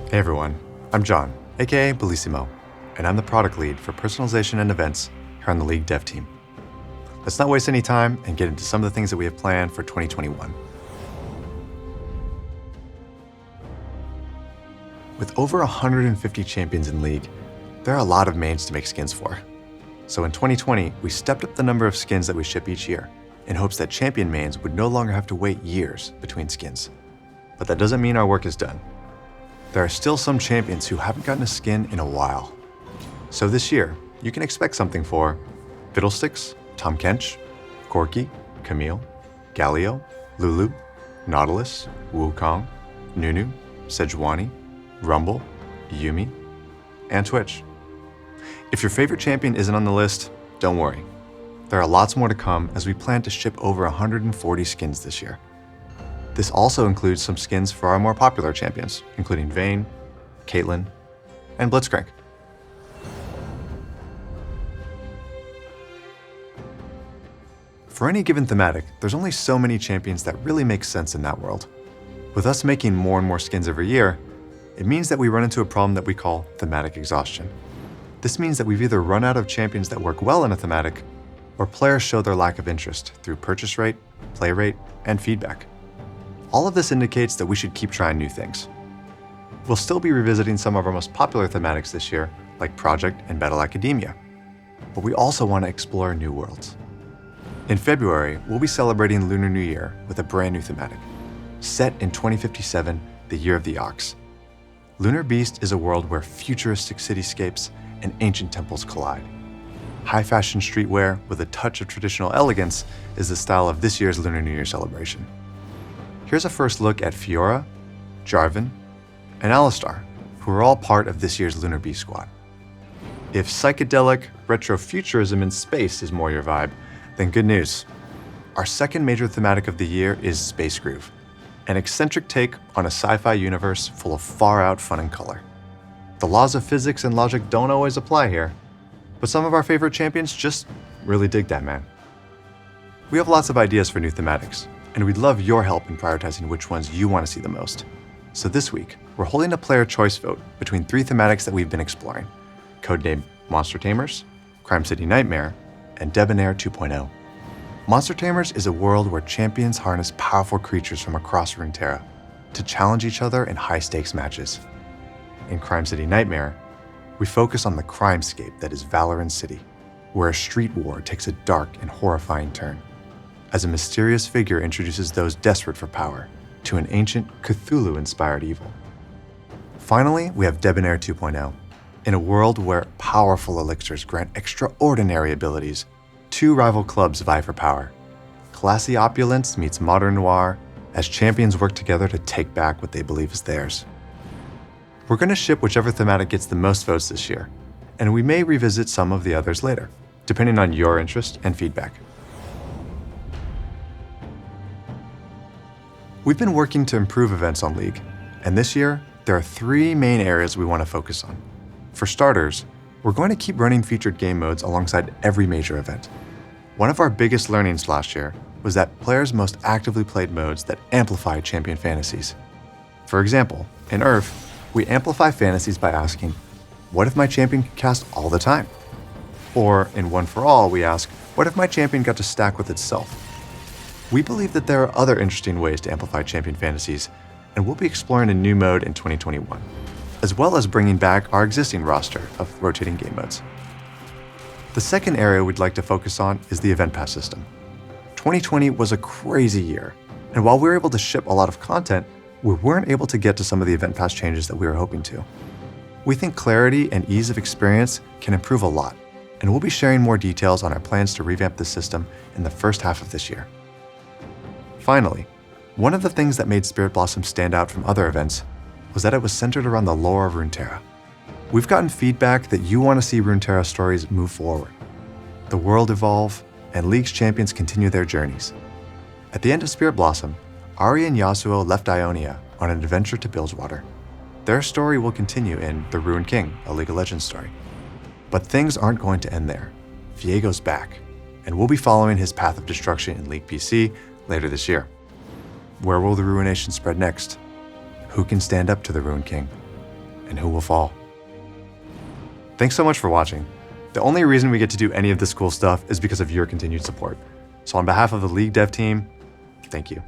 Hey everyone, I'm John, aka Bellissimo, and I'm the product lead for personalization and events here on the League dev team. Let's not waste any time and get into some of the things that we have planned for 2021. With over 150 champions in League, there are a lot of mains to make skins for. So in 2020, we stepped up the number of skins that we ship each year in hopes that champion mains would no longer have to wait years between skins. But that doesn't mean our work is done. There are still some champions who haven't gotten a skin in a while. So this year, you can expect something for Fiddlesticks, Tahm Kench, Corki, Camille, Galio, Lulu, Nautilus, Wukong, Nunu, Sejuani, Rumble, Yuumi, and Twitch. If your favorite champion isn't on the list, don't worry. There are lots more to come as we plan to ship over 140 skins this year. This also includes some skins for our more popular champions, including Vayne, Caitlyn, and Blitzcrank. For any given thematic, there's only so many champions that really make sense in that world. With us making more and more skins every year, it means that we run into a problem that we call thematic exhaustion. This means that we've either run out of champions that work well in a thematic, or players show their lack of interest through purchase rate, play rate, and feedback. All of this indicates that we should keep trying new things. We'll still be revisiting some of our most popular thematics this year, like Project and Battle Academia, but we also want to explore new worlds. In February, we'll be celebrating Lunar New Year with a brand new thematic, set in 2057, the Year of the Ox. Lunar Beast is a world where futuristic cityscapes and ancient temples collide. High-fashion streetwear with a touch of traditional elegance is the style of this year's Lunar New Year celebration. Here's a first look at Fiora, Jarvan, and Alistar, who are all part of this year's Lunar Beast squad. If psychedelic retrofuturism in space is more your vibe, then good news. Our second major thematic of the year is Space Groove, an eccentric take on a sci-fi universe full of far-out fun and color. The laws of physics and logic don't always apply here, but some of our favorite champions just really dig that, man. We have lots of ideas for new thematics, and we'd love your help in prioritizing which ones you want to see the most. So this week, we're holding a player choice vote between 3 thematics that we've been exploring, codenamed Monster Tamers, Crime City Nightmare, and Debonair 2.0. Monster Tamers is a world where champions harness powerful creatures from across Runeterra to challenge each other in high-stakes matches. In Crime City Nightmare, we focus on the crimescape that is Valoran City, where a street war takes a dark and horrifying turn, as a mysterious figure introduces those desperate for power to an ancient Cthulhu-inspired evil. Finally, we have Debonair 2.0. In a world where powerful elixirs grant extraordinary abilities, 2 rival clubs vie for power. Classy opulence meets modern noir as champions work together to take back what they believe is theirs. We're going to ship whichever thematic gets the most votes this year, and we may revisit some of the others later, depending on your interest and feedback. We've been working to improve events on League, and this year, there are 3 main areas we want to focus on. For starters, we're going to keep running featured game modes alongside every major event. One of our biggest learnings last year was that players most actively played modes that amplify champion fantasies. For example, in URF, we amplify fantasies by asking, what if my champion could cast all the time? Or in One for All, we ask, what if my champion got to stack with itself? We believe that there are other interesting ways to amplify champion fantasies, and we'll be exploring a new mode in 2021, as well as bringing back our existing roster of rotating game modes. The second area we'd like to focus on is the Event Pass system. 2020 was a crazy year, and while we were able to ship a lot of content, we weren't able to get to some of the Event Pass changes that we were hoping to. We think clarity and ease of experience can improve a lot, and we'll be sharing more details on our plans to revamp the system in the first half of this year. Finally, one of the things that made Spirit Blossom stand out from other events was that it was centered around the lore of Runeterra. We've gotten feedback that you want to see Runeterra stories move forward, the world evolve, and League's champions continue their journeys. At the end of Spirit Blossom, Ahri and Yasuo left Ionia on an adventure to Bilgewater. Their story will continue in The Ruined King, a League of Legends story. But things aren't going to end there. Viego's back, and we'll be following his path of destruction in League PC later this year. Where will the ruination spread next? Who can stand up to the Ruined King? and who will fall. Thanks so much for watching. The only reason we get to do any of this cool stuff is because of your continued support. So on behalf of the League Dev team, thank you.